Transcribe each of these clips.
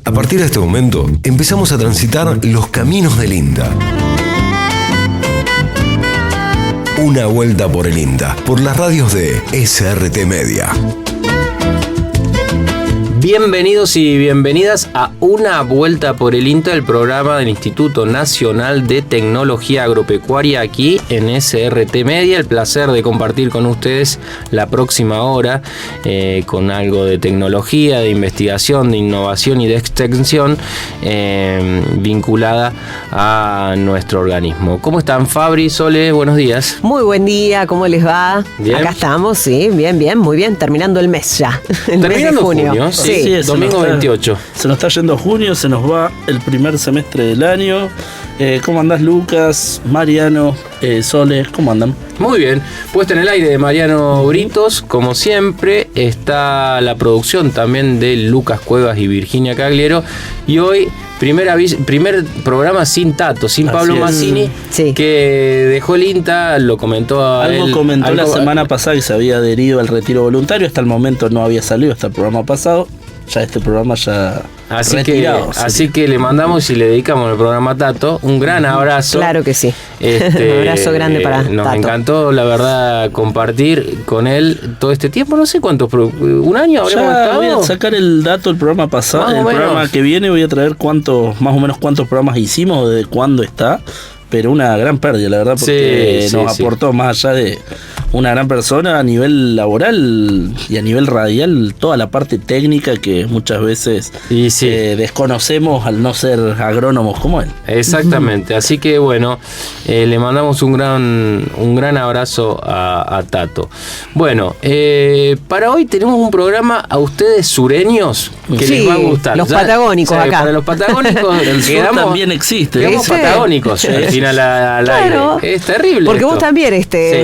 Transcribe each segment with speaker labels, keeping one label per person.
Speaker 1: A partir de este momento, empezamos a transitar los caminos del INTA. Una vuelta por el INTA, por las radios de SRT Media.
Speaker 2: Bienvenidos y bienvenidas a Una Vuelta por el INTA, el programa del Instituto Nacional de Tecnología Agropecuaria aquí en SRT Media. El placer de compartir con ustedes la próxima hora con algo de tecnología, de investigación, de innovación y de extensión vinculada a nuestro organismo. ¿Cómo están, Fabri, Sole? Buenos días.
Speaker 3: Muy buen día, ¿cómo les va?
Speaker 2: ¿Bien?
Speaker 3: Acá estamos, sí, bien, muy bien, terminando el mes ya.
Speaker 2: Terminando junio. Sí, domingo 28.
Speaker 4: Se nos está yendo junio, se nos va el primer semestre del año. ¿Cómo andás, Lucas, Mariano, Sole? ¿Cómo andan?
Speaker 2: Muy bien, puesta en el aire de Mariano Britos, como siempre. Está la producción también de Lucas Cuevas y Virginia Cagliero. Y hoy, primer programa sin Tato, sin Pablo Mazzini,
Speaker 3: sí,
Speaker 2: que dejó el INTA, lo comentó a
Speaker 4: Algo
Speaker 2: él.
Speaker 4: comentó la semana pasada que se había adherido al retiro voluntario. Hasta el momento no había salido, hasta el programa pasado. Ya este programa ya retirado.
Speaker 2: Así que le mandamos y le dedicamos el programa a Tato. Un gran abrazo.
Speaker 3: Claro que sí. Un abrazo grande para
Speaker 2: nos
Speaker 3: Tato.
Speaker 2: encantó, la verdad, compartir con él todo este tiempo. No sé cuántos, un año habremos estado.
Speaker 4: Voy a sacar el dato del programa pasado. El programa que viene voy a traer más o menos cuántos programas hicimos, de cuándo está. Pero una gran pérdida, la verdad, porque nos aportó más allá de una gran persona a nivel laboral y a nivel radial, toda la parte técnica que muchas veces desconocemos al no ser agrónomos como él.
Speaker 2: Exactamente, así que bueno, le mandamos un gran abrazo a Tato. Bueno, para hoy tenemos un programa a ustedes sureños que les va a gustar.
Speaker 3: Los patagónicos acá.
Speaker 2: Para los patagónicos
Speaker 4: el sur también existe.
Speaker 2: Quedamos patagónicos al
Speaker 3: claro,
Speaker 2: aire. Es terrible.
Speaker 3: Porque
Speaker 2: esto.
Speaker 3: vos también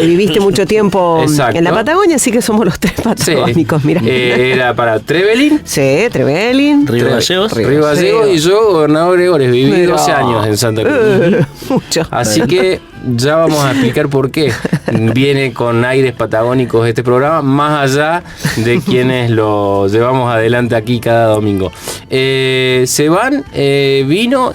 Speaker 3: viviste mucho tiempo en la Patagonia, así que somos los tres patagónicos. Mirá.
Speaker 2: Era para Trevelin.
Speaker 3: Sí, Trevelin.
Speaker 4: Río Gallegos
Speaker 2: y yo, gobernador Gregores. Viví 12 años en Santa Cruz.
Speaker 3: Mucho.
Speaker 2: Así que ya vamos a explicar por qué viene con aires patagónicos este programa, más allá de quienes lo llevamos adelante aquí cada domingo. Se va vino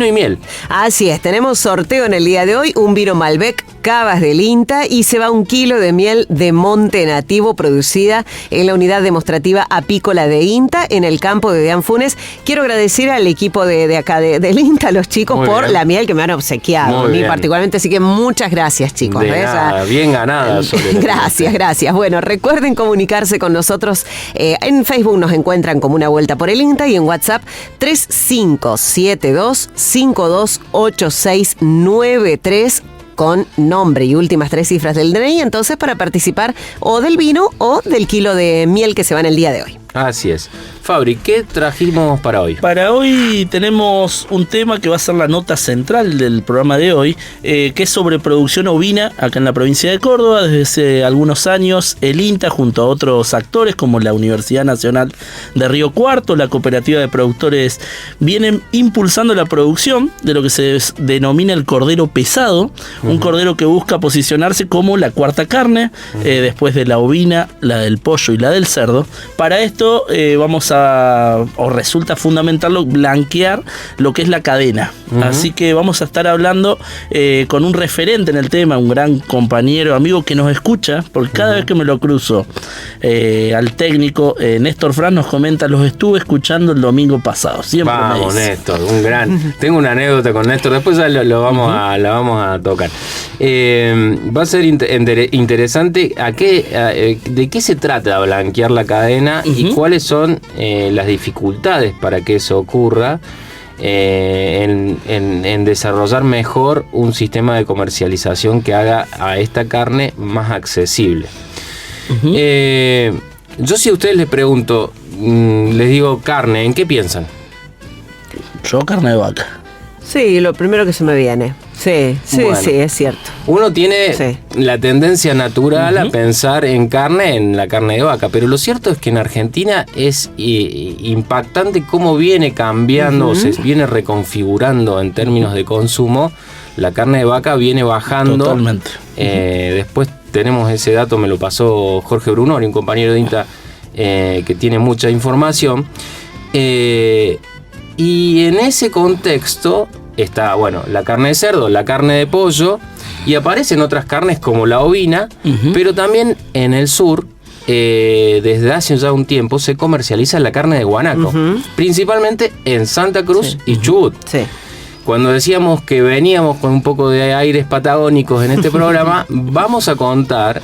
Speaker 2: y miel.
Speaker 3: Así es, tenemos sorteo en el día de hoy, un vino Malbec Cavas del INTA, y se va 1 kilo de miel de monte nativo producida en la unidad demostrativa apícola de INTA en el campo de Deán Funes. Quiero agradecer al equipo de acá del INTA, a los chicos,
Speaker 2: muy
Speaker 3: por
Speaker 2: bien.
Speaker 3: La miel que me han obsequiado,
Speaker 2: Muy
Speaker 3: a mí
Speaker 2: bien.
Speaker 3: particularmente, así que muchas gracias, chicos.
Speaker 2: De nada, bien ganada.
Speaker 3: Gracias. Bueno, recuerden comunicarse con nosotros. En Facebook nos encuentran como Una Vuelta por el INTA y en WhatsApp 3572-528693 con nombre y últimas 3 cifras del DNI, entonces, para participar o del vino o del kilo de miel que se va en el día de hoy.
Speaker 2: Así es. Fabri, ¿qué trajimos para hoy?
Speaker 4: Para hoy tenemos un tema que va a ser la nota central del programa de hoy, que es sobre producción ovina acá en la provincia de Córdoba. Desde hace algunos años el INTA, junto a otros actores como la Universidad Nacional de Río Cuarto, la Cooperativa de Productores, vienen impulsando la producción de lo que se denomina el cordero pesado, un cordero que busca posicionarse como la cuarta carne, después de la ovina, la del pollo y la del cerdo. Para esto resulta fundamental blanquear lo que es la cadena. Así que vamos a estar hablando con un referente en el tema, un gran compañero, amigo que nos escucha, porque cada vez que me lo cruzo al técnico, Néstor Franz nos comenta: los estuve escuchando el domingo pasado. Siempre
Speaker 2: vamos, Néstor, un gran. Tengo una anécdota con Néstor, después ya la vamos a tocar. Va a ser interesante de qué se trata blanquear la cadena y cuáles son las dificultades para que eso ocurra, en desarrollar mejor un sistema de comercialización que haga a esta carne más accesible. Yo, si a ustedes les pregunto, les digo carne, ¿en qué piensan?
Speaker 4: Yo carne de vaca.
Speaker 3: Sí, lo primero que se me viene. Sí, bueno, es cierto.
Speaker 2: Uno tiene la tendencia natural a pensar en la carne de vaca, pero lo cierto es que en Argentina es impactante cómo viene cambiando o se viene reconfigurando en términos de consumo. La carne de vaca viene bajando.
Speaker 4: Totalmente.
Speaker 2: Después tenemos ese dato, me lo pasó Jorge Brunori, un compañero de INTA que tiene mucha información. Y en ese contexto está, bueno, la carne de cerdo, la carne de pollo, y aparecen otras carnes como la ovina, pero también en el sur, desde hace ya un tiempo, se comercializa la carne de guanaco, principalmente en Santa Cruz y Chubut.
Speaker 3: Sí.
Speaker 2: Cuando decíamos que veníamos con un poco de aires patagónicos en este programa, vamos a contar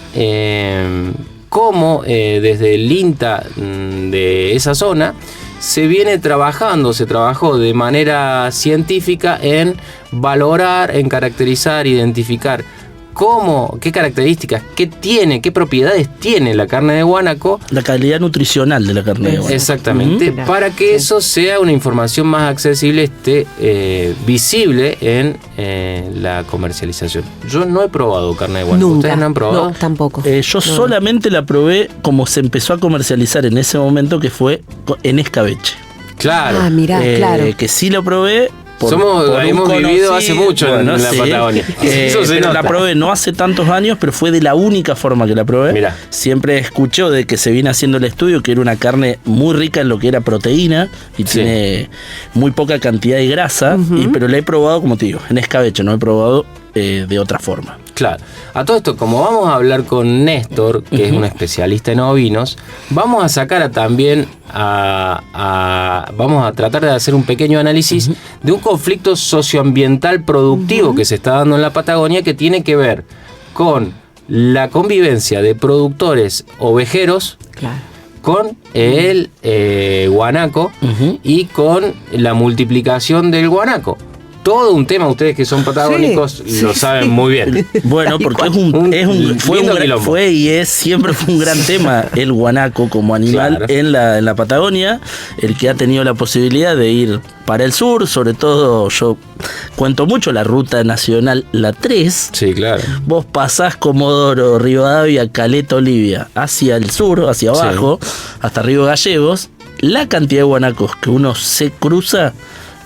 Speaker 2: cómo desde el INTA de esa zona se trabajó de manera científica en valorar, en caracterizar, identificar qué características, qué propiedades tiene la carne de guanaco.
Speaker 4: La calidad nutricional de la carne de guanaco.
Speaker 2: Exactamente, para que eso sea una información más accesible, esté visible en la comercialización. Yo no he probado carne de guanaco.
Speaker 3: Nunca.
Speaker 2: ¿Ustedes no han probado?
Speaker 3: No, tampoco.
Speaker 4: Yo solamente la probé como se empezó a comercializar en ese momento, que fue en escabeche.
Speaker 2: Claro.
Speaker 3: Ah, mirá, claro.
Speaker 4: Que sí lo probé.
Speaker 2: Hemos vivido hace mucho en la Patagonia. Eso se
Speaker 4: pero
Speaker 2: nota.
Speaker 4: la probé no hace tantos años, pero fue de la única forma que la probé.
Speaker 2: Mirá.
Speaker 4: Siempre escuché de que se viene haciendo el estudio que era una carne muy rica en lo que era proteína y tiene muy poca cantidad de grasa, pero la he probado, como te digo, en escabeche, no he probado de otra forma.
Speaker 2: Claro. A todo esto, como vamos a hablar con Néstor, que es un especialista en ovinos, vamos a sacar también vamos a tratar de hacer un pequeño análisis de un conflicto socioambiental productivo que se está dando en la Patagonia, que tiene que ver con la convivencia de productores ovejeros,
Speaker 3: Claro.
Speaker 2: con el guanaco y con la multiplicación del guanaco. Todo un tema, ustedes que son patagónicos lo saben muy bien.
Speaker 4: Bueno, porque fue y es siempre fue un gran tema el guanaco como animal,
Speaker 2: Claro.
Speaker 4: en la Patagonia. El que ha tenido la posibilidad de ir para el sur, sobre todo yo cuento mucho la ruta nacional, la 3.
Speaker 2: Sí, claro.
Speaker 4: Vos pasás Comodoro, Rivadavia, Caleta, Olivia, hacia el sur, hacia abajo, hasta Río Gallegos. La cantidad de guanacos que uno se cruza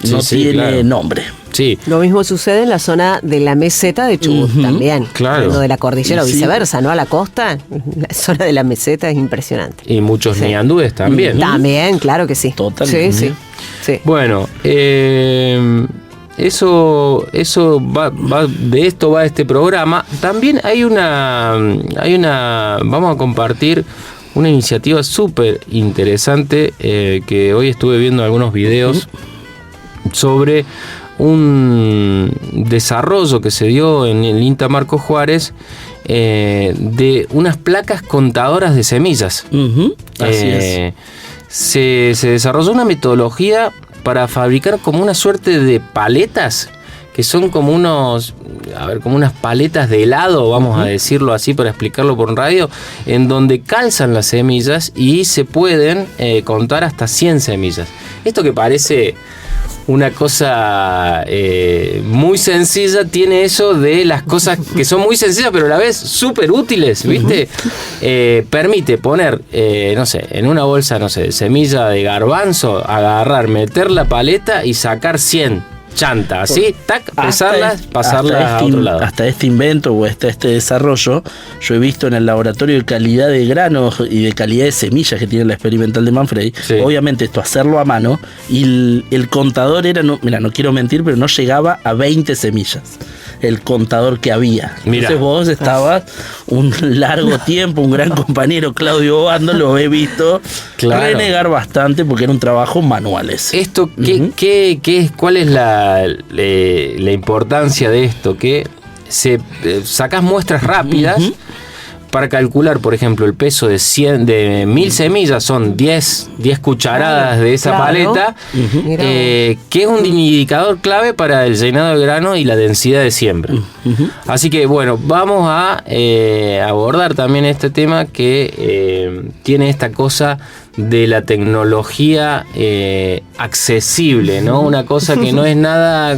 Speaker 4: no tiene nombre.
Speaker 2: Sí.
Speaker 3: Lo mismo sucede en la zona de la meseta de Chubut también.
Speaker 2: Claro.
Speaker 3: No de la cordillera o
Speaker 4: Sí.
Speaker 3: viceversa, ¿no? A la costa, la zona de la meseta es impresionante.
Speaker 2: Y muchos ñandúes también.
Speaker 3: También, claro que sí.
Speaker 4: Totalmente.
Speaker 3: Sí.
Speaker 2: Bueno, eso va, de esto va este programa. También hay una, vamos a compartir una iniciativa súper interesante que hoy estuve viendo algunos videos sobre un desarrollo que se dio en el INTA Marco Juárez de unas placas contadoras de semillas.
Speaker 4: Así es.
Speaker 2: Se desarrolló una metodología para fabricar como una suerte de paletas, que son como como unas paletas de helado, vamos a decirlo así para explicarlo por radio, en donde calzan las semillas y se pueden contar hasta 100 semillas. Esto que parece una cosa muy sencilla, tiene eso de las cosas que son muy sencillas pero a la vez súper útiles, ¿viste? Permite poner, en una bolsa, de semilla de garbanzo, agarrar, meter la paleta y sacar 100 chantas, así, tac, pesarlas, pasarlas a otro lado.
Speaker 4: Hasta este invento o hasta este desarrollo, yo he visto en el laboratorio de calidad de granos y de calidad de semillas que tiene la experimental de Manfredi.
Speaker 2: Sí.
Speaker 4: Obviamente esto hacerlo a mano, y el contador era, no quiero mentir, pero no llegaba a 20 semillas el contador que había.
Speaker 2: Mirá.
Speaker 4: Entonces vos estabas un largo tiempo, un gran compañero Claudio Obando, lo he visto renegar bastante porque era un trabajo manual ese.
Speaker 2: Esto, ¿qué es? ¿Cuál es la importancia de esto? Que sacás muestras rápidas para calcular, por ejemplo, el peso de 1000 semillas, son 10 cucharadas de esa paleta, que es un indicador clave para el llenado de grano y la densidad de siembra. Así que, bueno, vamos a abordar también este tema que tiene esta cosa de la tecnología accesible, ¿no? Una cosa que no es nada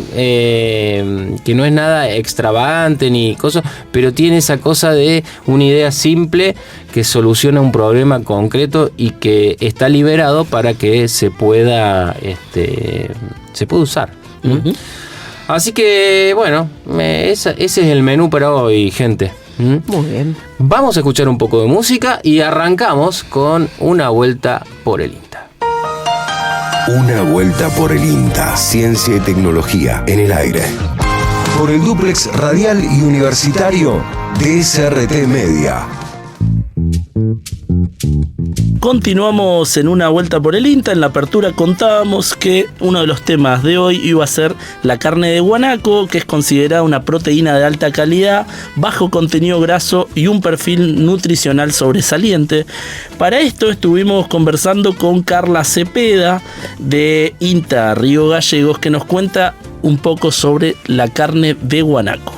Speaker 2: extravagante ni cosa, pero tiene esa cosa de una idea simple que soluciona un problema concreto y que está liberado para que se pueda usar. Así que, bueno, ese es el menú para hoy, gente.
Speaker 3: Muy bien.
Speaker 2: Vamos a escuchar un poco de música y arrancamos con una vuelta por el INTA.
Speaker 1: Una vuelta por el INTA. Ciencia y tecnología en el aire. Por el dúplex radial y universitario de SRT Media.
Speaker 4: Continuamos en Una Vuelta por el INTA. En la apertura contábamos que uno de los temas de hoy iba a ser la carne de guanaco, que es considerada una proteína de alta calidad, bajo contenido graso y un perfil nutricional sobresaliente. Para esto estuvimos conversando con Carla Cepeda de INTA Río Gallegos, que nos cuenta un poco sobre la carne de guanaco.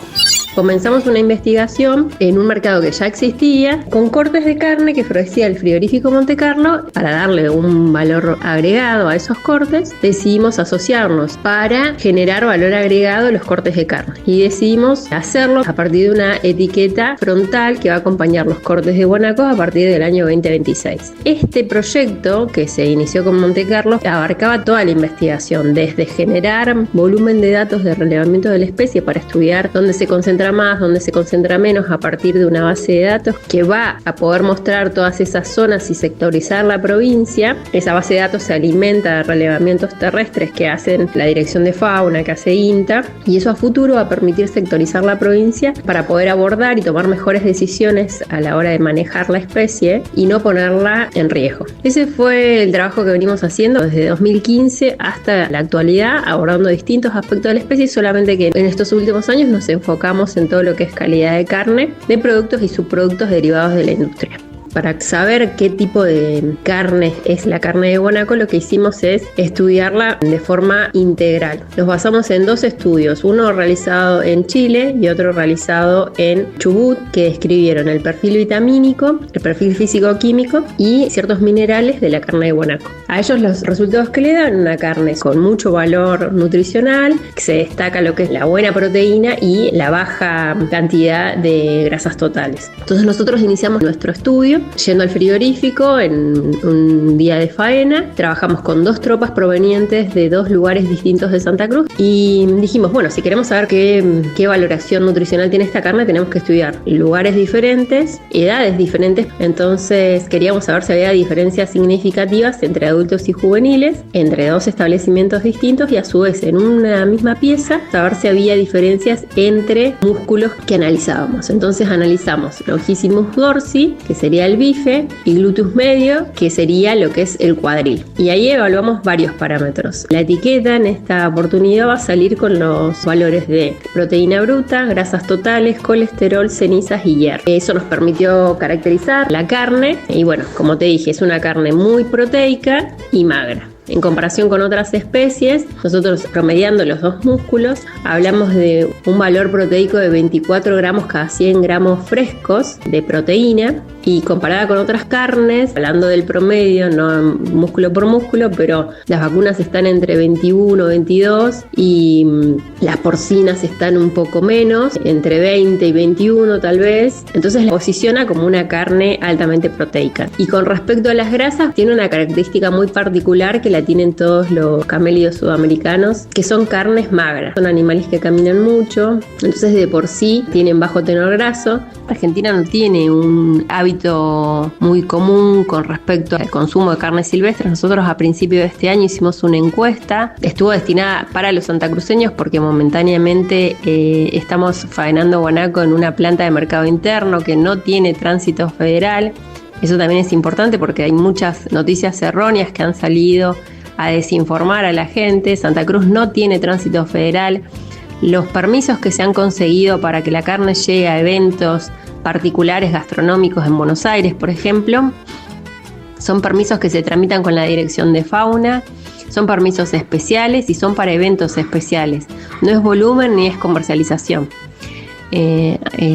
Speaker 5: Comenzamos una investigación en un mercado que ya existía con cortes de carne que ofrecía el frigorífico Monte Carlo. Para darle un valor agregado a esos cortes, decidimos asociarnos para generar valor agregado a los cortes de carne, y decidimos hacerlo a partir de una etiqueta frontal que va a acompañar los cortes de guanaco a partir del año 2026. Este proyecto, que se inició con Monte Carlo, abarcaba toda la investigación, desde generar volumen de datos de relevamiento de la especie para estudiar dónde se concentra más, donde se concentra menos, a partir de una base de datos que va a poder mostrar todas esas zonas y sectorizar la provincia. Esa base de datos se alimenta de relevamientos terrestres que hacen la Dirección de Fauna, que hace INTA, y eso a futuro va a permitir sectorizar la provincia para poder abordar y tomar mejores decisiones a la hora de manejar la especie y no ponerla en riesgo. Ese fue el trabajo que venimos haciendo desde 2015 hasta la actualidad, abordando distintos aspectos de la especie, solamente que en estos últimos años nos enfocamos en todo lo que es calidad de carne, de productos y subproductos derivados de la industria. Para saber qué tipo de carne es la carne de guanaco, lo que hicimos es estudiarla de forma integral. Nos basamos en dos estudios, uno realizado en Chile y otro realizado en Chubut, que describieron el perfil vitamínico, el perfil físico-químico y ciertos minerales de la carne de guanaco. A ellos los resultados que le dan una carne con mucho valor nutricional, que se destaca lo que es la buena proteína y la baja cantidad de grasas totales. Entonces nosotros iniciamos nuestro estudio yendo al frigorífico en un día de faena. Trabajamos con 2 tropas provenientes de 2 lugares distintos de Santa Cruz y dijimos, bueno, si queremos saber qué valoración nutricional tiene esta carne, tenemos que estudiar lugares diferentes, edades diferentes. Entonces queríamos saber si había diferencias significativas entre adultos y juveniles, entre 2 establecimientos distintos, y a su vez en una misma pieza saber si había diferencias entre músculos que analizábamos. Entonces analizamos longissimus dorsi, que sería el bife, y gluteus medio, que sería lo que es el cuadril. Y ahí evaluamos varios parámetros. La etiqueta en esta oportunidad va a salir con los valores de proteína bruta, grasas totales, colesterol, cenizas y hierro. Eso nos permitió caracterizar la carne y bueno, como te dije, es una carne muy proteica y magra. En comparación con otras especies, nosotros promediando los 2 músculos, hablamos de un valor proteico de 24 gramos cada 100 gramos frescos de proteína, y comparada con otras carnes, hablando del promedio, no músculo por músculo, pero las vacunas están entre 21, 22 y las porcinas están un poco menos, entre 20 y 21 tal vez. Entonces la posiciona como una carne altamente proteica. Y con respecto a las grasas, tiene una característica muy particular que la tienen todos los camélidos sudamericanos, que son carnes magras. Son animales que caminan mucho, entonces de por sí tienen bajo tenor graso. Argentina no tiene un hábito muy común con respecto al consumo de carne silvestre. Nosotros a principios de este año hicimos una encuesta, estuvo destinada para los santacruceños porque momentáneamente estamos faenando guanaco en una planta de mercado interno que no tiene tránsito federal. Eso también es importante porque hay muchas noticias erróneas que han salido a desinformar a la gente. Santa Cruz no tiene tránsito federal. Los permisos que se han conseguido para que la carne llegue a eventos particulares gastronómicos en Buenos Aires, por ejemplo, son permisos que se tramitan con la Dirección de Fauna, son permisos especiales y son para eventos especiales. No es volumen ni es comercialización.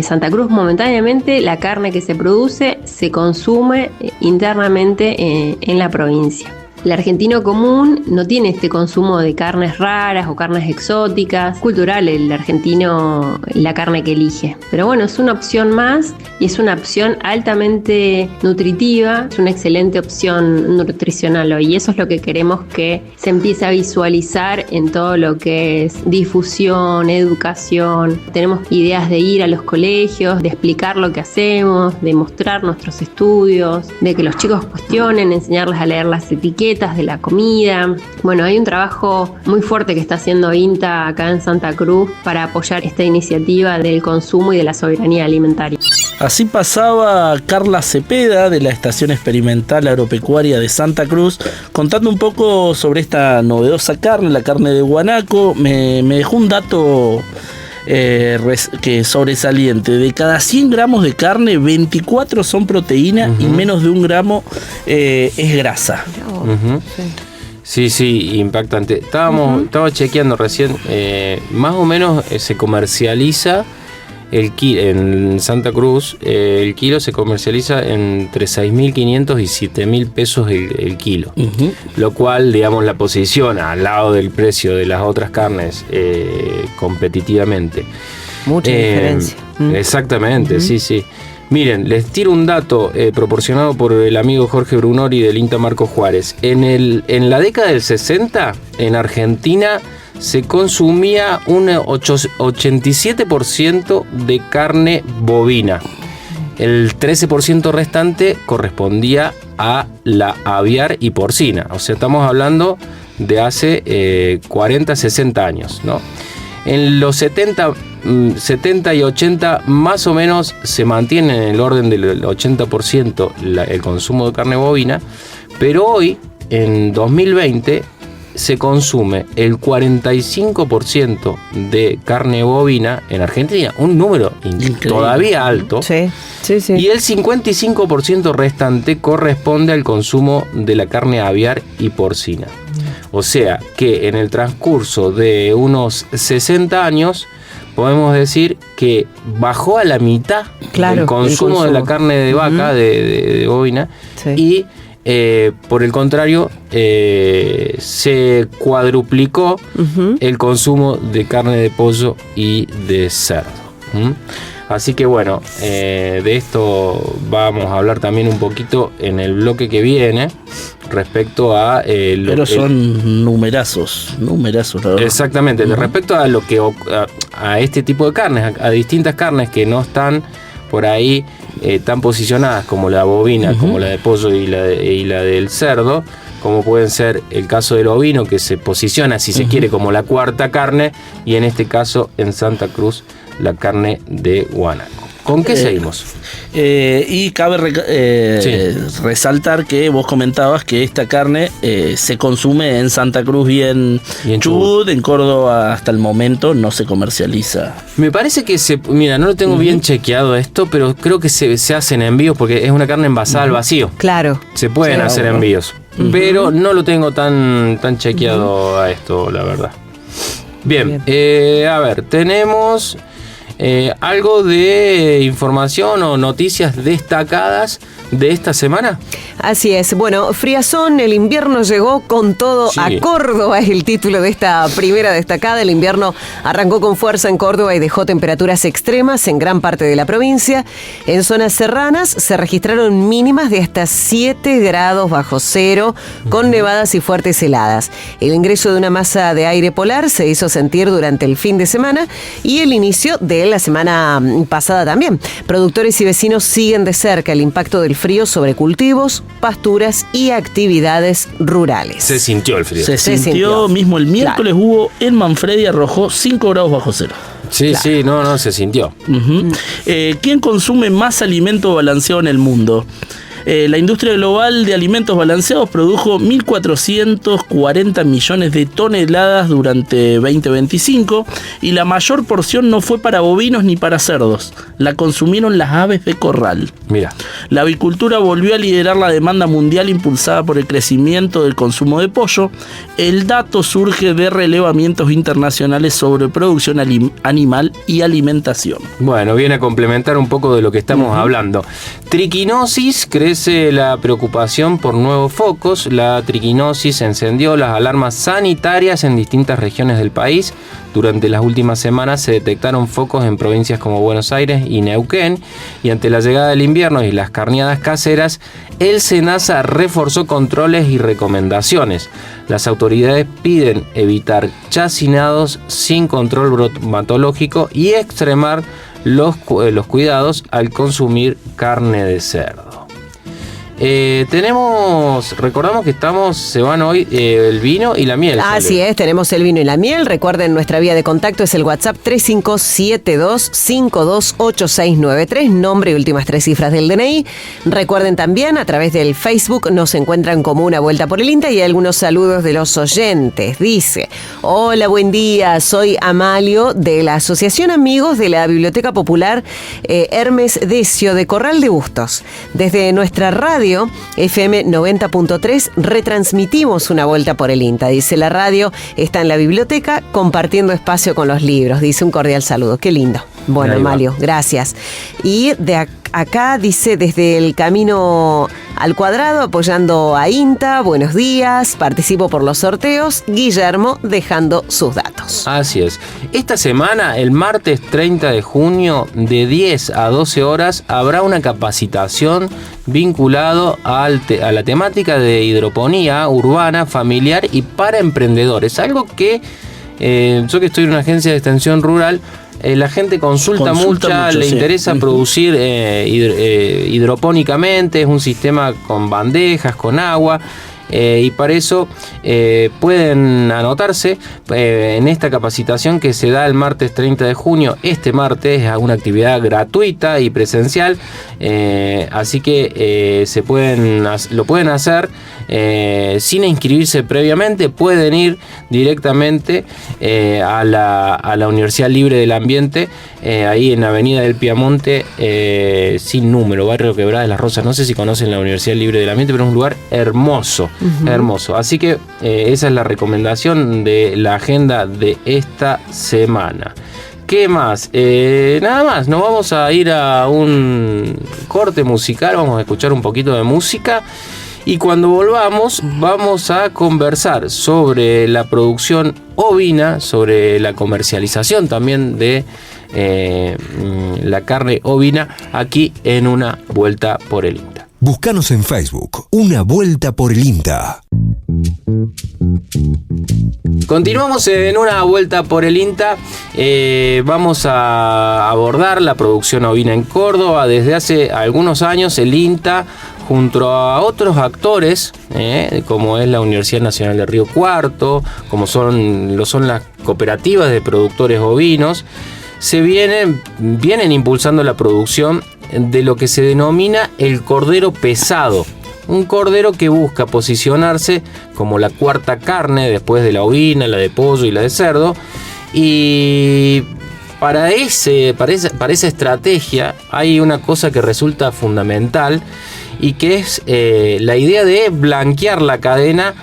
Speaker 5: Santa Cruz momentáneamente la carne que se produce se consume internamente en la provincia. El argentino común no tiene este consumo de carnes raras o carnes exóticas. Es cultural el argentino la carne que elige. Pero bueno, es una opción más y es una opción altamente nutritiva. Es una excelente opción nutricional hoy. Y eso es lo que queremos que se empiece a visualizar en todo lo que es difusión, educación. Tenemos ideas de ir a los colegios, de explicar lo que hacemos, de mostrar nuestros estudios, de que los chicos cuestionen, enseñarles a leer las etiquetas, etiquetas de la comida. Bueno, hay un trabajo muy fuerte que está haciendo INTA acá en Santa Cruz para apoyar esta iniciativa del consumo y de la soberanía alimentaria.
Speaker 4: Así pasaba Carla Cepeda de la Estación Experimental Agropecuaria de Santa Cruz, contando un poco sobre esta novedosa carne, la carne de guanaco. Me dejó un dato que sobresaliente. De cada 100 gramos de carne, 24 son proteína y menos de 1 gramo es grasa.
Speaker 2: Sí, impactante. Estaba chequeando recién, más o menos se comercializa en Santa Cruz, el kilo se comercializa entre 6.500 y 7.000 pesos el kilo, lo cual, digamos, la posiciona al lado del precio de las otras carnes competitivamente.
Speaker 3: Mucha diferencia.
Speaker 2: Exactamente, sí. Miren, les tiro un dato proporcionado por el amigo Jorge Brunori del INTA Marco Juárez. En la década del 60, en Argentina, se consumía un 87% de carne bovina. El 13% restante correspondía a la aviar y porcina. O sea, estamos hablando de hace 40, 60 años, ¿no? En los 70 y 80 más o menos se mantiene en el orden del 80% el consumo de carne bovina, pero hoy, en 2020, se consume el 45% de carne bovina en Argentina, un número todavía alto. Sí. Y el 55% restante corresponde al consumo de la carne aviar y porcina. O sea que en el transcurso de unos 60 años podemos decir que bajó a la mitad el consumo de la carne de vaca, de bovina, y por el contrario, se cuadruplicó el consumo de carne de pollo y de cerdo. Así que bueno, de esto vamos a hablar también un poquito en el bloque que viene respecto a...
Speaker 4: Pero son numerazos, la verdad.
Speaker 2: Exactamente, respecto a lo que a este tipo de carnes, a distintas carnes que no están por ahí tan posicionadas como la bovina, como la de pollo y la del cerdo, como pueden ser el caso del ovino, que se posiciona, si se quiere, como la cuarta carne, y en este caso en Santa Cruz la carne de guanaco. ¿Con qué seguimos?
Speaker 4: Y cabe resaltar que vos comentabas que esta carne se consume en Santa Cruz y en Chubut. En Córdoba hasta el momento no se comercializa.
Speaker 2: Me parece que mira, no lo tengo bien chequeado esto, pero creo que se hacen envíos porque es una carne envasada al vacío.
Speaker 3: Claro.
Speaker 2: Se pueden hacer envíos, pero no lo tengo tan chequeado a esto, la verdad. Bien. A ver, tenemos... ¿algo de información o noticias destacadas de esta semana?
Speaker 3: Así es. Bueno, friazón, el invierno llegó con todo a Córdoba, es el título de esta primera destacada. El invierno arrancó con fuerza en Córdoba y dejó temperaturas extremas en gran parte de la provincia. En zonas serranas se registraron mínimas de hasta 7 grados bajo cero, con nevadas y fuertes heladas. El ingreso de una masa de aire polar se hizo sentir durante el fin de semana y el inicio de la semana pasada también. Productores y vecinos siguen de cerca el impacto del frío sobre cultivos, pasturas y actividades rurales.
Speaker 2: Se sintió el frío.
Speaker 4: Se sintió mismo el miércoles, hubo en Manfredi, arrojó 5 grados bajo cero.
Speaker 2: Sí, se sintió.
Speaker 4: ¿Quién consume más alimento balanceado en el mundo? La industria global de alimentos balanceados produjo 1.440 millones de toneladas durante 2025 y la mayor porción no fue para bovinos ni para cerdos. La consumieron las aves de corral.
Speaker 2: Mira.
Speaker 4: La avicultura volvió a liderar la demanda mundial impulsada por el crecimiento del consumo de pollo. El dato surge de relevamientos internacionales sobre producción animal y alimentación.
Speaker 2: Bueno, viene a complementar un poco de lo que estamos hablando. Triquinosis, crece la preocupación por nuevos focos. La triquinosis encendió las alarmas sanitarias en distintas regiones del país. Durante las últimas semanas se detectaron focos en provincias como Buenos Aires y Neuquén, y ante la llegada del invierno y las carneadas caseras, el SENASA reforzó controles y recomendaciones. Las autoridades piden evitar chacinados sin control bromatológico y extremar los cuidados al consumir carne de cerdo. Recordamos que se van hoy el vino y la miel.
Speaker 3: Así es, tenemos el vino y la miel. Recuerden, nuestra vía de contacto es el WhatsApp 3572-528693, nombre y últimas 3 cifras del DNI. Recuerden también, a través del Facebook nos encuentran como Una Vuelta por el INTA, y hay algunos saludos de los oyentes. Dice: hola, buen día, soy Amalio de la Asociación Amigos de la Biblioteca Popular Hermes Decio de Corral de Bustos. Desde nuestra radio FM 90.3 retransmitimos Una Vuelta por el INTA. Dice: la radio está en la biblioteca compartiendo espacio con los libros. Dice: un cordial saludo. Qué lindo. Bueno, Amalio, gracias. Y de acá dice: desde el Camino al Cuadrado, apoyando a INTA, buenos días, participo por los sorteos, Guillermo, dejando sus datos.
Speaker 2: Así es. Esta semana, el martes 30 de junio, de 10 a 12 horas, habrá una capacitación vinculado a la temática de hidroponía urbana, familiar y para emprendedores. Algo que yo, que estoy en una agencia de extensión rural, la gente consulta mucho, le interesa producir hidropónicamente. Es un sistema con bandejas, con agua. Y para eso pueden anotarse en esta capacitación que se da el martes 30 de junio. Este martes es una actividad gratuita y presencial, así que lo pueden hacer sin inscribirse previamente. Pueden ir directamente a la Universidad Libre del Ambiente, ahí en Avenida del Piamonte, sin número, barrio Quebrada de las Rosas. No sé si conocen la Universidad Libre del Ambiente, pero es un lugar hermoso. Hermoso. Así que esa es la recomendación de la agenda de esta semana. ¿Qué más? Nada más, nos vamos a ir a un corte musical, vamos a escuchar un poquito de música, y cuando volvamos vamos a conversar sobre la producción ovina, sobre la comercialización también de la carne ovina aquí en Una Vuelta por el INTA.
Speaker 1: Búscanos en Facebook, Una Vuelta por el INTA.
Speaker 2: Continuamos en Una Vuelta por el INTA. Vamos a abordar la producción ovina en Córdoba. Desde hace algunos años el INTA, junto a otros actores, como es la Universidad Nacional de Río Cuarto, como lo son las cooperativas de productores ovinos, vienen impulsando la producción de lo que se denomina el cordero pesado. Un cordero que busca posicionarse como la cuarta carne después de la ovina, la de pollo y la de cerdo. Y para esa estrategia hay una cosa que resulta fundamental, y que es la idea de blanquear la cadena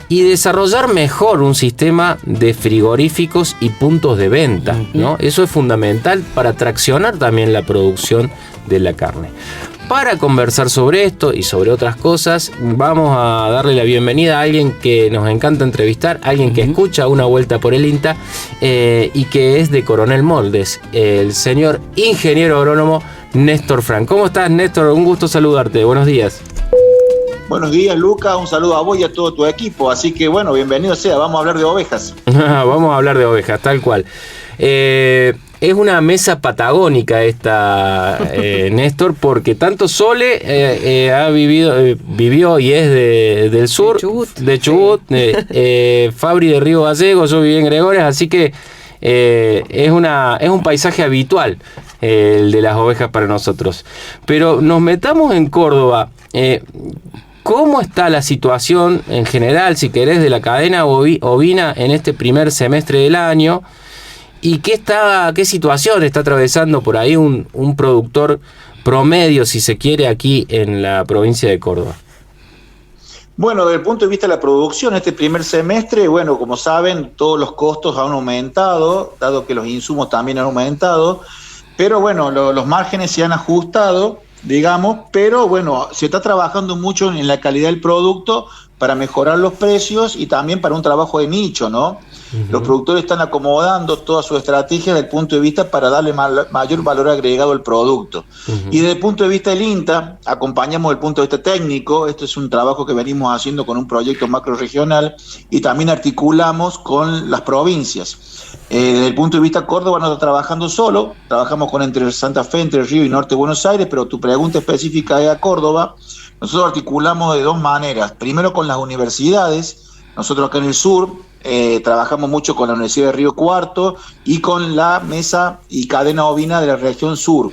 Speaker 2: y desarrollar mejor un sistema de frigoríficos y puntos de venta, ¿no? Eso es fundamental para traccionar también la producción de la carne. Para conversar sobre esto y sobre otras cosas, vamos a darle la bienvenida a alguien que nos encanta entrevistar, alguien que escucha Una Vuelta por el INTA, y que es de Coronel Moldes, el señor ingeniero agrónomo Néstor Frank. ¿Cómo estás, Néstor? Un gusto saludarte. Buenos días.
Speaker 6: Buenos días, Luca. Un saludo a vos y a todo tu equipo. Así que, bueno, bienvenido sea. Vamos a hablar de ovejas.
Speaker 2: Vamos a hablar de ovejas, tal cual. Es una mesa patagónica esta, Néstor, porque tanto Sole vivió y es del sur, de Chubut, Fabri de Río Gallego, yo viví en Gregores, así que es un paisaje habitual el de las ovejas para nosotros. Pero nos metamos en Córdoba. ¿Cómo está la situación en general, si querés, de la cadena ovina en este primer semestre del año? ¿Y qué situación está atravesando por ahí un productor promedio, si se quiere, aquí en la provincia de Córdoba?
Speaker 6: Bueno, desde el punto de vista de la producción, este primer semestre, bueno, como saben, todos los costos han aumentado, dado que los insumos también han aumentado, pero bueno, los márgenes se han ajustado, digamos, pero bueno, se está trabajando mucho en la calidad del producto para mejorar los precios y también para un trabajo de nicho, ¿no? Los productores están acomodando toda su estrategia desde el punto de vista para darle mayor valor agregado al producto. Y desde el punto de vista del INTA, acompañamos desde el punto de vista técnico. Esto es un trabajo que venimos haciendo con un proyecto macro regional y también articulamos con las provincias. Desde el punto de vista Córdoba no está trabajando solo, trabajamos con Entre Santa Fe, Entre Ríos y Norte de Buenos Aires, pero tu pregunta específica es a Córdoba. Nosotros articulamos de dos maneras. Primero con las universidades. Nosotros acá en el sur trabajamos mucho con la Universidad de Río Cuarto y con la mesa y cadena ovina de la región sur.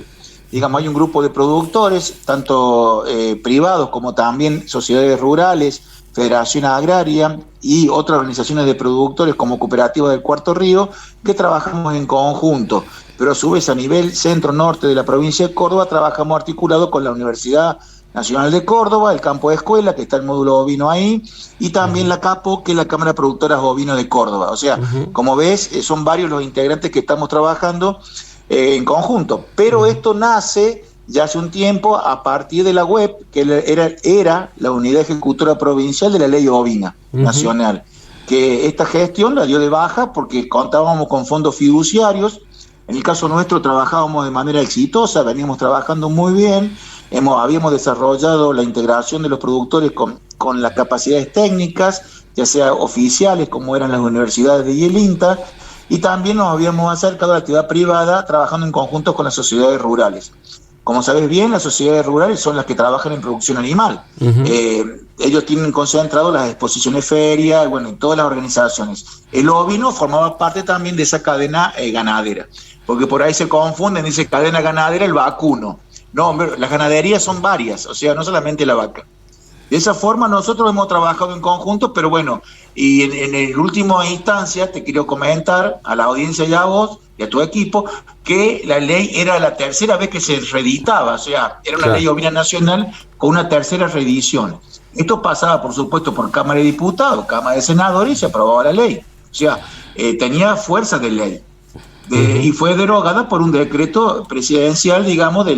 Speaker 6: Digamos, hay un grupo de productores, tanto privados como también sociedades rurales, Federación Agraria y otras organizaciones de productores como Cooperativa del Cuarto Río, que trabajamos en conjunto. Pero a su vez a nivel centro-norte de la provincia de Córdoba trabajamos articulado con la Universidad Nacional de Córdoba, el campo de escuela, que está el módulo ovino ahí, y también la CAPO, que es la Cámara de Productoras Ovinos de Córdoba. O sea, como ves, son varios los integrantes que estamos trabajando en conjunto. Pero esto nace ya hace un tiempo a partir de la web, que era la unidad ejecutora provincial de la ley ovina nacional, que esta gestión la dio de baja porque contábamos con fondos fiduciarios. En el caso nuestro trabajábamos de manera exitosa, veníamos trabajando muy bien, habíamos desarrollado la integración de los productores con las capacidades técnicas, ya sea oficiales como eran las universidades y el INTA, y también nos habíamos acercado a la actividad privada trabajando en conjunto con las sociedades rurales. Como sabes bien, las sociedades rurales son las que trabajan en producción animal. Ellos tienen concentrado las exposiciones ferias, bueno, en todas las organizaciones. El ovino formaba parte también de esa cadena ganadera, porque por ahí se confunden, dice cadena ganadera el vacuno. No, hombre, las ganaderías son varias, o sea, no solamente la vaca. De esa forma nosotros hemos trabajado en conjunto, pero bueno, y en el último instancia te quiero comentar a la audiencia y a vos y a tu equipo que la ley era la tercera vez que se reeditaba, o sea, era una ley ovina nacional con una tercera reedición. Esto pasaba, por supuesto, por Cámara de Diputados, Cámara de Senadores y se aprobaba la ley. O sea, tenía fuerza de ley. Y fue derogada por un decreto presidencial, digamos, de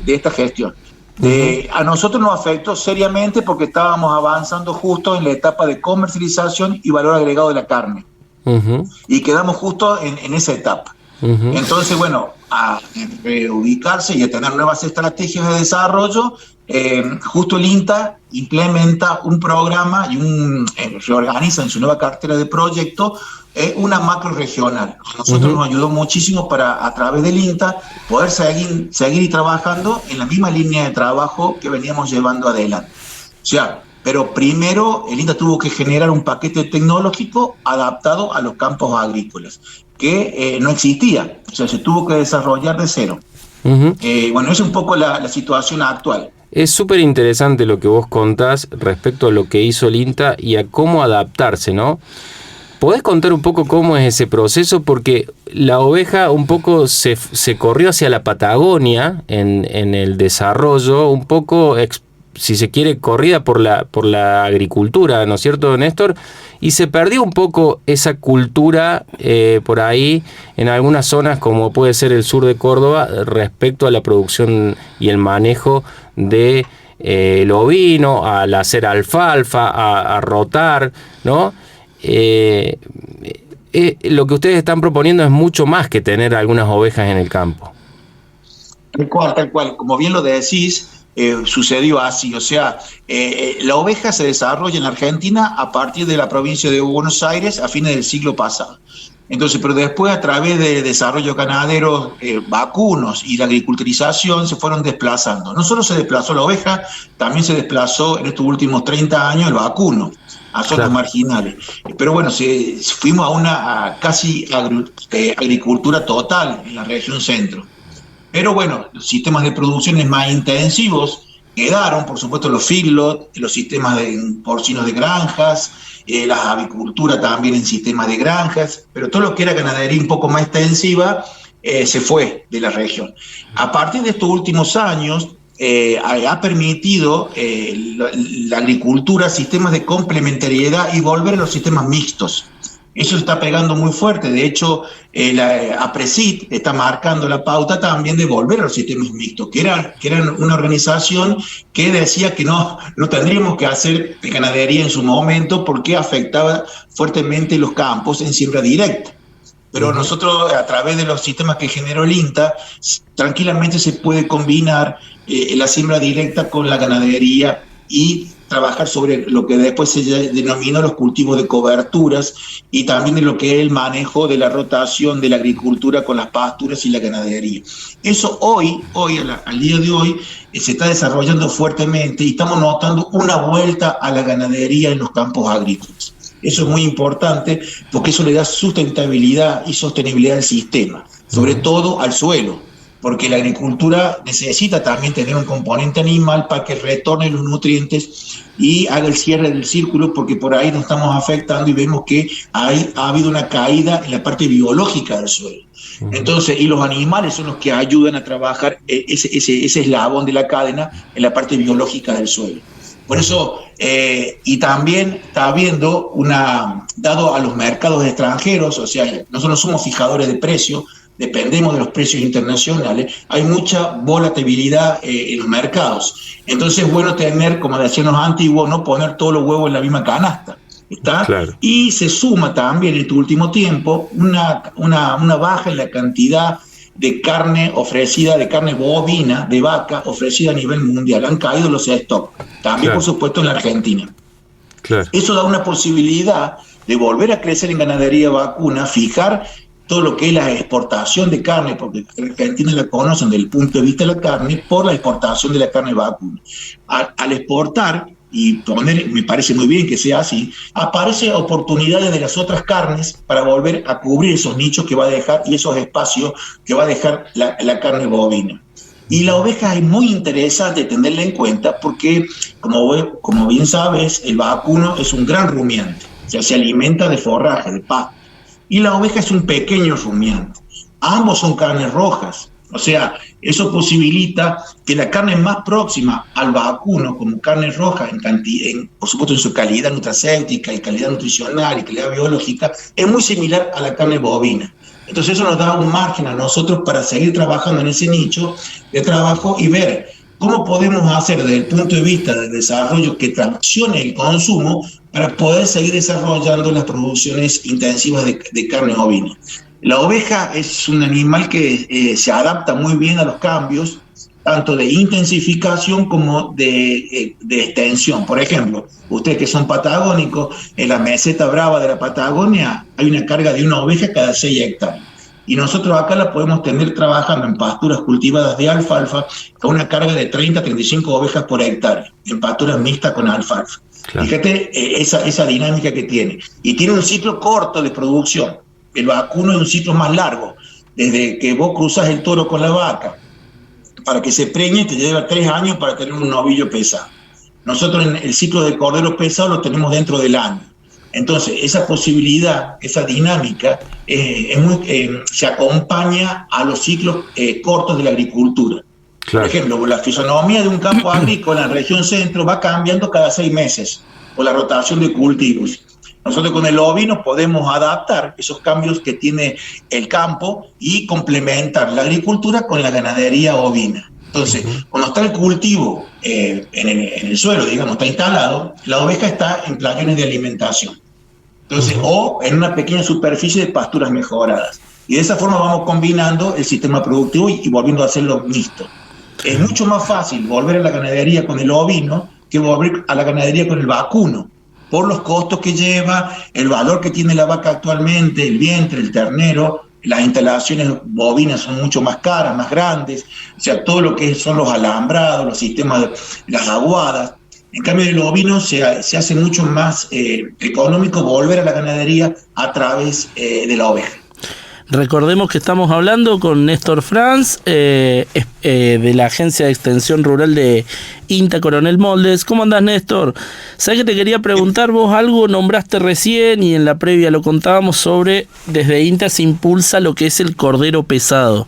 Speaker 6: esta gestión. A nosotros nos afectó seriamente porque estábamos avanzando justo en la etapa de comercialización y valor agregado de la carne. Y quedamos justo en esa etapa. Entonces, bueno, a reubicarse y a tener nuevas estrategias de desarrollo, justo el INTA implementa un programa y reorganiza en su nueva cartera de proyecto una macro regional. A nosotros nos ayudó muchísimo para, a través del INTA, poder seguir y trabajando en la misma línea de trabajo que veníamos llevando adelante. O sea, pero primero el INTA tuvo que generar un paquete tecnológico adaptado a los campos agrícolas, que no existía, o sea, se tuvo que desarrollar de cero. Bueno, es un poco la situación actual.
Speaker 2: Es súper interesante lo que vos contás respecto a lo que hizo el INTA y a cómo adaptarse, ¿no? ¿Podés contar un poco cómo es ese proceso? Porque la oveja un poco se corrió hacia la Patagonia en el desarrollo, un poco, si se quiere, corrida por la agricultura, ¿no es cierto, Néstor? Y se perdió un poco esa cultura por ahí en algunas zonas, como puede ser el sur de Córdoba, respecto a la producción y el manejo de el ovino, al hacer alfalfa, a rotar, ¿no? Lo que ustedes están proponiendo es mucho más que tener algunas ovejas en el campo.
Speaker 6: Tal cual. Como bien lo decís, sucedió así. O sea, la oveja se desarrolla en Argentina a partir de la provincia de Buenos Aires a fines del siglo pasado. Entonces, pero después a través de desarrollo ganadero, vacunos y la agriculturización se fueron desplazando. No solo se desplazó la oveja, también se desplazó en estos últimos 30 años el vacuno a zonas marginales. Pero bueno, fuimos a una casi agricultura total en la región centro. Pero bueno, los sistemas de producciones más intensivos quedaron, por supuesto, los feedlot, los sistemas porcinos de granjas, la avicultura también en sistemas de granjas, pero todo lo que era ganadería un poco más extensiva se fue de la región. A partir de estos últimos años, ha permitido la agricultura sistemas de complementariedad y volver a los sistemas mixtos. Eso está pegando muy fuerte. De hecho, la APRESID está marcando la pauta también de volver a los sistemas mixtos, que eran una organización que decía que no tendríamos que hacer ganadería en su momento porque afectaba fuertemente los campos en siembra directa. Pero nosotros, a través de los sistemas que generó el INTA, tranquilamente se puede combinar la siembra directa con la ganadería y trabajar sobre lo que después se denominó los cultivos de coberturas y también de lo que es el manejo de la rotación de la agricultura con las pasturas y la ganadería. Eso hoy al día de hoy, se está desarrollando fuertemente y estamos notando una vuelta a la ganadería en los campos agrícolas. Eso es muy importante porque eso le da sustentabilidad y sostenibilidad al sistema, sobre todo al suelo, porque la agricultura necesita también tener un componente animal para que retorne los nutrientes y haga el cierre del círculo, porque por ahí nos estamos afectando y vemos que ha habido una caída en la parte biológica del suelo. Entonces, y los animales son los que ayudan a trabajar ese eslabón de la cadena en la parte biológica del suelo. Por eso, y también está habiendo dado a los mercados extranjeros, o sea, nosotros somos fijadores de precios, dependemos de los precios internacionales, hay mucha volatilidad en los mercados. Entonces es bueno tener, como decían los antiguos, no poner todos los huevos en la misma canasta. ¿Está?
Speaker 2: Claro.
Speaker 6: Y se suma también en este último tiempo una baja en la cantidad de carne ofrecida, de carne bovina, de vaca, ofrecida a nivel mundial. Han caído los stocks, también por supuesto en la Argentina.
Speaker 2: Claro.
Speaker 6: Eso da una posibilidad de volver a crecer en ganadería vacuna, fijar todo lo que es la exportación de carne, porque la Argentina la conocen desde el punto de vista de la carne, por la exportación de la carne vacuna. Al exportar, y me parece muy bien que sea así, aparecen oportunidades de las otras carnes para volver a cubrir esos nichos que va a dejar y esos espacios que va a dejar la carne bovina. Y la oveja es muy interesante tenerla en cuenta porque, como bien sabes, el vacuno es un gran rumiante, o sea, se alimenta de forraje, de pasto, y la oveja es un pequeño rumiante. Ambos son carnes rojas. O sea, eso posibilita que la carne más próxima al vacuno, como carne roja, por supuesto en su calidad nutracéutica y calidad nutricional y calidad biológica, es muy similar a la carne bovina. Entonces eso nos da un margen a nosotros para seguir trabajando en ese nicho de trabajo y ver cómo podemos hacer desde el punto de vista del desarrollo que traccione el consumo para poder seguir desarrollando las producciones intensivas de carne bovina. La oveja es un animal que se adapta muy bien a los cambios, tanto de intensificación como de extensión. Por ejemplo, ustedes que son patagónicos, en la meseta brava de la Patagonia hay una carga de una oveja cada 6 hectáreas. Y nosotros acá la podemos tener trabajando en pasturas cultivadas de alfalfa con una carga de 30 a 35 ovejas por hectárea, en pasturas mixtas con alfalfa. Claro. Fíjate esa dinámica que tiene. Y tiene un ciclo corto de producción. El vacuno es un ciclo más largo. Desde que vos cruzas el toro con la vaca, para que se preñe, te lleva 3 años para tener un novillo pesado. Nosotros en el ciclo de cordero pesado lo tenemos dentro del año. Entonces, esa posibilidad, esa dinámica, se acompaña a los ciclos cortos de la agricultura. Claro. Por ejemplo, la fisonomía de un campo agrícola en la región centro va cambiando cada 6 meses por la rotación de cultivos. Nosotros con el ovino podemos adaptar esos cambios que tiene el campo y complementar la agricultura con la ganadería ovina. Entonces, cuando está el cultivo en el suelo, digamos, está instalado, la oveja está en playones de alimentación. Entonces, o en una pequeña superficie de pasturas mejoradas. Y de esa forma vamos combinando el sistema productivo y volviendo a hacerlo mixto. Es mucho más fácil volver a la ganadería con el ovino que volver a la ganadería con el vacuno, por los costos que lleva, el valor que tiene la vaca actualmente, el vientre, el ternero. Las instalaciones bovinas son mucho más caras, más grandes, o sea, todo lo que son los alambrados, los sistemas, las aguadas. En cambio, el ovino se hace mucho más económico volver a la ganadería a través de la oveja.
Speaker 4: Recordemos que estamos hablando con Néstor Franz, de la Agencia de Extensión Rural de INTA Coronel Moldes. ¿Cómo andás, Néstor? ¿Sabés que te quería preguntar? Vos algo nombraste recién y en la previa lo contábamos sobre, desde INTA se impulsa lo que es el cordero pesado.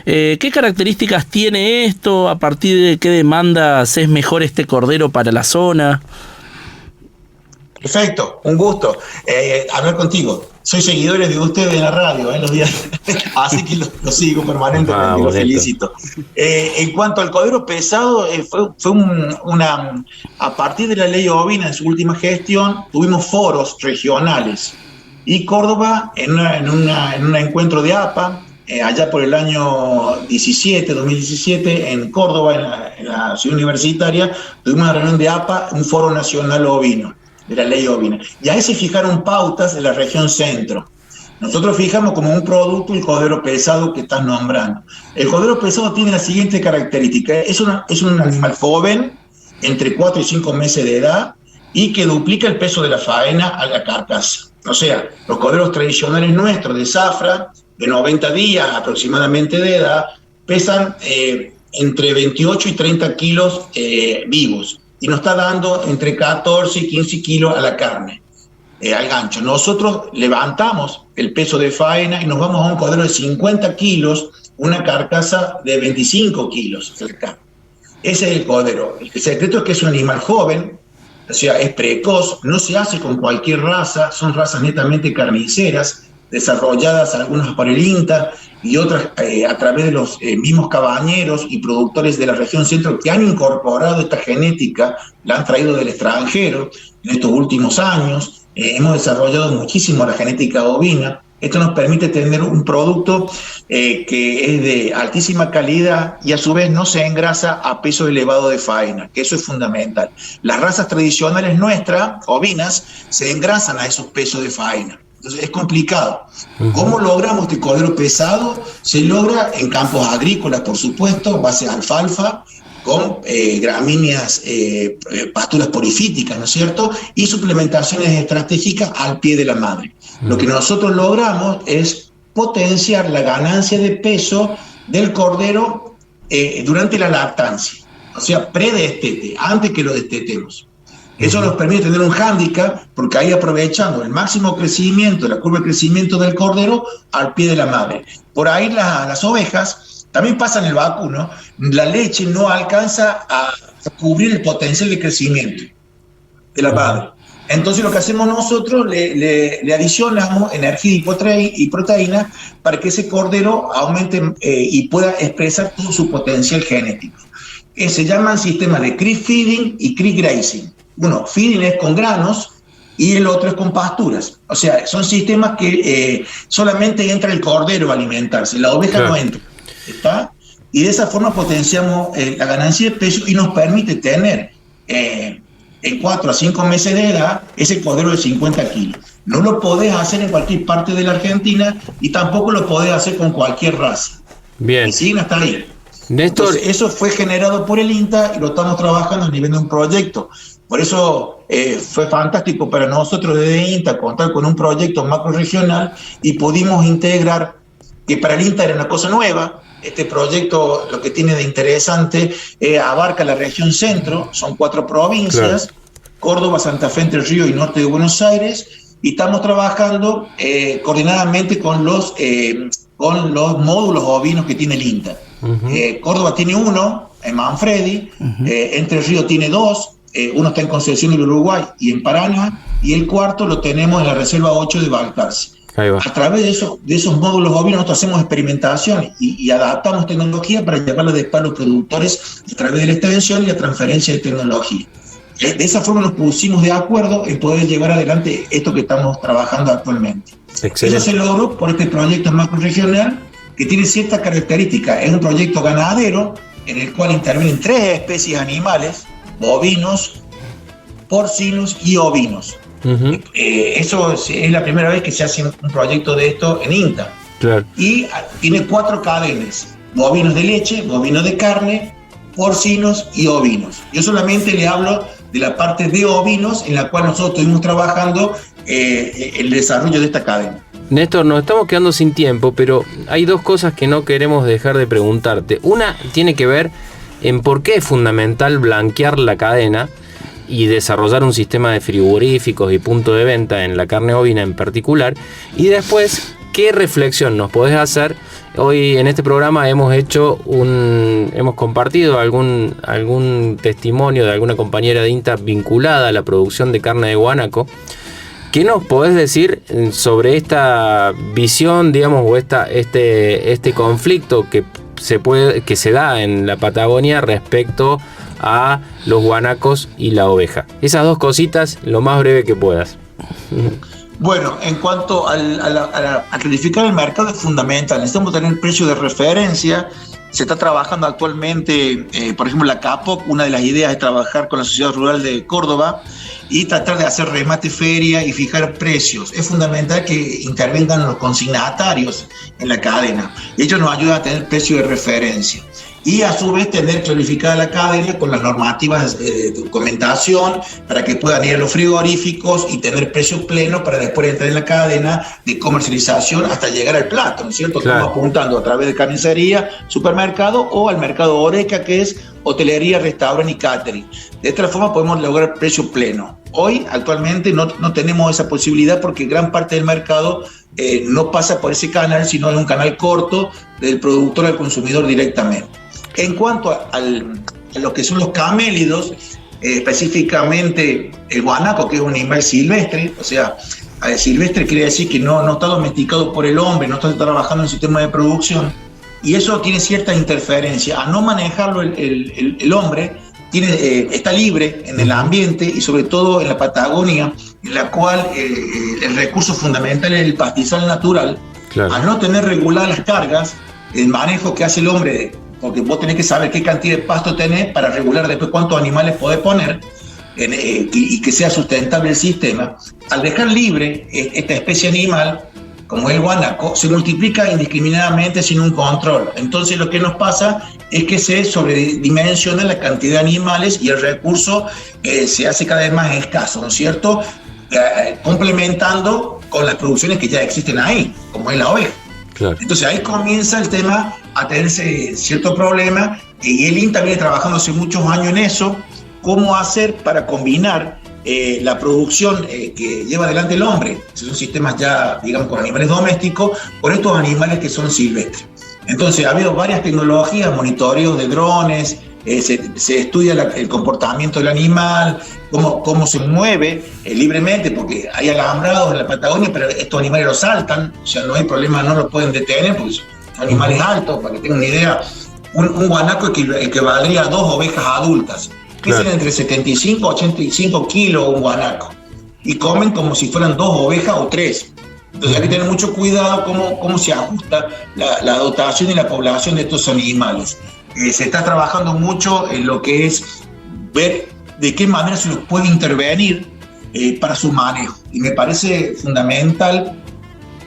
Speaker 4: ¿Qué características tiene esto? ¿A partir de qué demandas es mejor este cordero para la zona?
Speaker 6: Perfecto, un gusto hablar contigo. Soy seguidor de ustedes en la radio, los días, así que lo sigo permanentemente, lo felicito. En cuanto al cordero pesado, a partir de la ley ovina en su última gestión, tuvimos foros regionales. Y Córdoba, en un encuentro de APA, allá por el año 2017, en Córdoba, en la ciudad universitaria, tuvimos una reunión de APA, un foro nacional ovino, de la ley ovina. Y ahí se fijaron pautas de la región centro. Nosotros fijamos como un producto el cordero pesado que estás nombrando. El cordero pesado tiene la siguiente característica. Es un animal joven, entre 4 y 5 meses de edad, y que duplica el peso de la faena a la carcasa. O sea, los corderos tradicionales nuestros de zafra, de 90 días aproximadamente de edad, pesan entre 28 y 30 kilos vivos, y nos está dando entre 14 y 15 kilos a la carne. Al gancho. Nosotros levantamos el peso de faena y nos vamos a un cordero de 50 kilos, una carcasa de 25 kilos. Ese es el cordero. El secreto es que es un animal joven, o sea, es precoz, no se hace con cualquier raza, son razas netamente carniceras, desarrolladas algunas por el INTA y otras a través de los mismos cabañeros y productores de la región centro que han incorporado esta genética, la han traído del extranjero en estos últimos años. Hemos desarrollado muchísimo la genética ovina. Esto nos permite tener un producto que es de altísima calidad y a su vez no se engrasa a peso elevado de faena, que eso es fundamental. Las razas tradicionales nuestras, ovinas, se engrasan a esos pesos de faena. Entonces es complicado. ¿Cómo logramos este cordero pesado? Se logra en campos agrícolas, por supuesto, base a alfalfa, con gramíneas, pasturas porifíticas, ¿no es cierto? Y suplementaciones estratégicas al pie de la madre. Lo que nosotros logramos es potenciar la ganancia de peso del cordero durante la lactancia, o sea, pre-destete, antes que lo destetemos. Eso nos permite tener un hándicap, porque ahí aprovechando el máximo crecimiento, la curva de crecimiento del cordero al pie de la madre. Por ahí las ovejas también pasan el vacuno, la leche no alcanza a cubrir el potencial de crecimiento de la madre. Entonces lo que hacemos nosotros, le adicionamos energía y proteína para que ese cordero aumente y pueda expresar todo su potencial genético. Se llaman sistemas de creep feeding y creep grazing. Uno, feeding es con granos y el otro es con pasturas. O sea, son sistemas que solamente entra el cordero a alimentarse, la oveja no entra. ¿Está? Y de esa forma potenciamos la ganancia de peso y nos permite tener en 4 a 5 meses de edad ese cordero de 50 kilos. No lo podés hacer en cualquier parte de la Argentina y tampoco lo podés hacer con cualquier raza.
Speaker 2: Bien.
Speaker 6: Y siguen hasta ahí.
Speaker 2: Néstor,
Speaker 6: entonces, eso fue generado por el INTA y lo estamos trabajando a nivel de un proyecto. Por eso fue fantástico para nosotros desde INTA contar con un proyecto macro-regional y pudimos integrar, que para el INTA era una cosa nueva. Este proyecto lo que tiene de interesante abarca la región centro, son 4 provincias, claro. Córdoba, Santa Fe, Entre Ríos y norte de Buenos Aires, y estamos trabajando coordinadamente con los módulos ovinos que tiene el INTA. Córdoba tiene 1 en Manfredi, Entre Ríos tiene 2, uno está en Concepción del Uruguay y en Paraná, y el cuarto lo tenemos en la Reserva 8 de Balcarce. A través de esos módulos ovinos nosotros hacemos experimentación y adaptamos tecnología para llevarla después a los productores a través de la extensión y la transferencia de tecnología. De esa forma nos pusimos de acuerdo en poder llevar adelante esto que estamos trabajando actualmente. Excelente. Eso se logró por este proyecto macro-regional que tiene ciertas características. Es un proyecto ganadero en el cual intervienen 3 especies animales, bovinos, porcinos y ovinos. Eso es la primera vez que se hace un proyecto de esto en INTA. Claro. Y tiene 4 cadenas: bovinos de leche, bovinos de carne, porcinos y ovinos. Yo solamente le hablo de la parte de ovinos en la cual nosotros estuvimos trabajando el desarrollo de esta cadena.
Speaker 2: Néstor, nos estamos quedando sin tiempo, pero hay 2 cosas que no queremos dejar de preguntarte. Una tiene que ver en por qué es fundamental blanquear la cadena y desarrollar un sistema de frigoríficos y punto de venta en la carne ovina en particular. Y después, ¿qué reflexión nos podés hacer? Hoy en este programa hemos compartido algún testimonio de alguna compañera de INTA vinculada a la producción de carne de guanaco. ¿Qué nos podés decir sobre esta visión, digamos, o este conflicto que se da en la Patagonia respecto a los guanacos y la oveja? Esas 2 cositas, lo más breve que puedas.
Speaker 6: Bueno, en cuanto a clarificar el mercado es fundamental. Necesitamos tener precio de referencia. Se está trabajando actualmente, por ejemplo, la CAPOC, una de las ideas es trabajar con la Sociedad Rural de Córdoba y tratar de hacer remate feria y fijar precios. Es fundamental que intervengan los consignatarios en la cadena. Ellos nos ayudan a tener precio de referencia. Y a su vez tener clarificada la cadena con las normativas de documentación para que puedan ir a los frigoríficos y tener precio pleno para después entrar en la cadena de comercialización hasta llegar al plato, ¿no es cierto? Claro. Estamos apuntando a través de carnicería, supermercado o al mercado Oreca, que es hotelería, restaurante y catering. De esta forma podemos lograr precio pleno. Hoy, actualmente, no tenemos esa posibilidad porque gran parte del mercado no pasa por ese canal, sino es un canal corto del productor al consumidor directamente. En cuanto a lo que son los camélidos, específicamente el guanaco, que es un animal silvestre, o sea, silvestre quiere decir que no está domesticado por el hombre, no está trabajando en el sistema de producción, y eso tiene cierta interferencia. A no manejarlo el hombre, está libre en el ambiente y sobre todo en la Patagonia, en la cual el recurso fundamental es el pastizal natural. Claro. Al no tener reguladas las cargas, el manejo que hace el hombre, porque vos tenés que saber qué cantidad de pasto tenés para regular después cuántos animales podés poner y que sea sustentable el sistema. Al dejar libre esta especie animal, como el guanaco, se multiplica indiscriminadamente sin un control. Entonces lo que nos pasa es que se sobredimensiona la cantidad de animales y el recurso se hace cada vez más escaso, ¿no es cierto? Complementando con las producciones que ya existen ahí, como es la oveja. Claro. Entonces ahí comienza el tema a tenerse cierto problema y el INTA viene trabajando hace muchos años en eso, cómo hacer para combinar la producción que lleva adelante el hombre, son sistemas ya, digamos, con animales domésticos, con estos animales que son silvestres. Entonces ha habido varias tecnologías, monitoreos de drones, se estudia el comportamiento del animal, cómo se mueve libremente, porque hay alambrados en la Patagonia, pero estos animales los saltan, o sea, no hay problema, no los pueden detener, porque son animales altos. Para que tengan una idea, un guanaco equivaldría a 2 ovejas adultas, que claro, entre 75 y 85 kilos un guanaco, y comen como si fueran 2 ovejas o 3. Entonces hay que tener mucho cuidado cómo se ajusta la dotación y la población de estos animales. Se está trabajando mucho en lo que es ver de qué manera se los puede intervenir para su manejo. Y me parece fundamental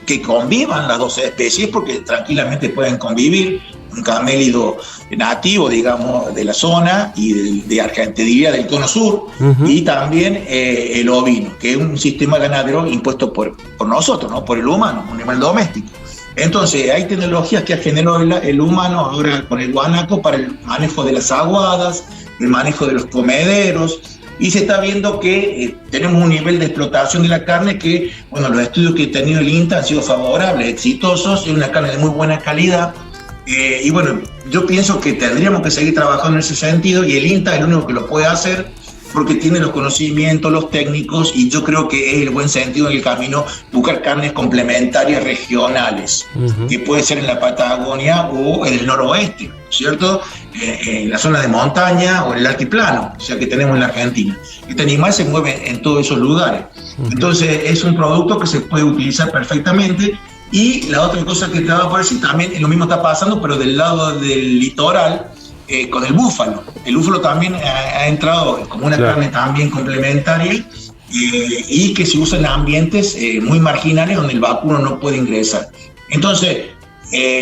Speaker 6: que convivan las dos especies, porque tranquilamente pueden convivir un camélido nativo, digamos, de la zona y de Argentina, del cono sur, y también el ovino, que es un sistema ganadero impuesto por nosotros, ¿no? Por el humano, un animal doméstico. Entonces hay tecnologías que ha generado el humano ahora con el guanaco para el manejo de las aguadas, el manejo de los comederos, y se está viendo que tenemos un nivel de explotación de la carne que, bueno, los estudios que ha tenido el INTA han sido favorables, exitosos, es una carne de muy buena calidad. Y bueno, yo pienso que tendríamos que seguir trabajando en ese sentido, y el INTA es el único que lo puede hacer porque tiene los conocimientos, los técnicos, y yo creo que es el buen sentido en el camino buscar carnes complementarias regionales, que puede ser en la Patagonia o en el noroeste, ¿cierto? En la zona de montaña o en el altiplano, o sea, que tenemos en la Argentina. Este animal se mueve en todos esos lugares. Entonces es un producto que se puede utilizar perfectamente. Y la otra cosa que te va a decir, también lo mismo está pasando, pero del lado del litoral, con el búfalo. El búfalo también ha entrado como una carne también complementaria y que se usa en ambientes muy marginales donde el vacuno no puede ingresar. Entonces,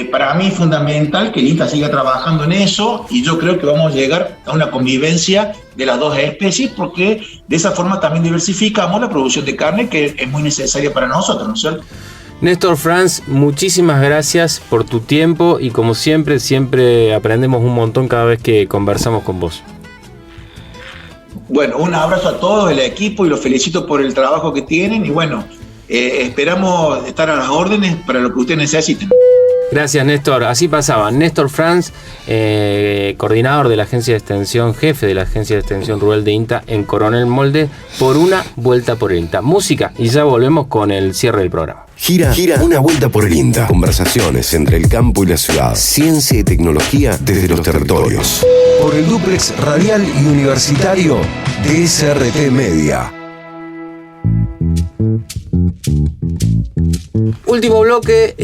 Speaker 6: para mí es fundamental que el INTA siga trabajando en eso, y yo creo que vamos a llegar a una convivencia de las dos especies, porque de esa forma también diversificamos la producción de carne, que es muy necesaria para nosotros, ¿no es cierto?
Speaker 2: Néstor Franz, muchísimas gracias por tu tiempo, y como siempre aprendemos un montón cada vez que conversamos con vos.
Speaker 6: Bueno, un abrazo a todos el equipo y los felicito por el trabajo que tienen, y bueno, esperamos estar a las órdenes para lo que ustedes necesiten.
Speaker 2: Gracias, Néstor. Así pasaba Néstor Franz, coordinador de la Agencia de Extensión, jefe de la Agencia de Extensión Rural de INTA en Coronel Molde, por una vuelta por el INTA. Música, y ya volvemos con el cierre del programa.
Speaker 1: Gira una vuelta por el INTA. Conversaciones entre el campo y la ciudad. Ciencia y tecnología desde los territorios. Por el dúplex radial y universitario de SRT Media.
Speaker 2: Último bloque,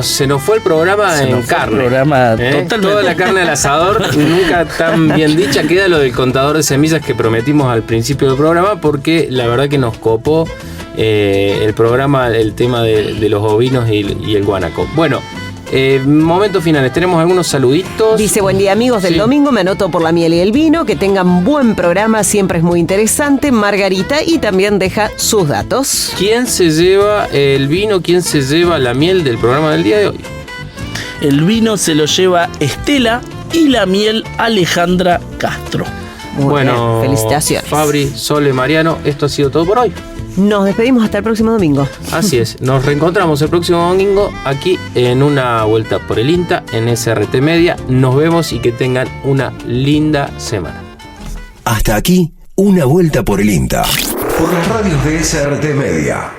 Speaker 2: se nos fue el programa en carne.
Speaker 4: Totalmente.
Speaker 2: Toda la carne al asador, nunca tan bien dicha queda lo del contador de semillas que prometimos al principio del programa, porque la verdad que nos copó el programa, el tema de los ovinos y el guanaco. Bueno, momentos finales, tenemos algunos saluditos.
Speaker 3: Dice: buen día amigos del domingo, me anoto por la miel y el vino, que tengan buen programa, siempre es muy interesante. Margarita, y también deja sus datos.
Speaker 2: ¿Quién se lleva el vino? ¿Quién se lleva la miel del programa del día de hoy?
Speaker 4: El vino se lo lleva Estela y la miel Alejandra Castro.
Speaker 3: Muy bien, felicitaciones.
Speaker 2: Fabri, Sole, Mariano, esto ha sido todo por hoy.
Speaker 3: Nos despedimos hasta el próximo domingo.
Speaker 2: Así es, nos reencontramos el próximo domingo aquí en Una Vuelta por el INTA en SRT Media. Nos vemos y que tengan una linda semana.
Speaker 1: Hasta aquí, Una Vuelta por el INTA. Por las radios de SRT Media.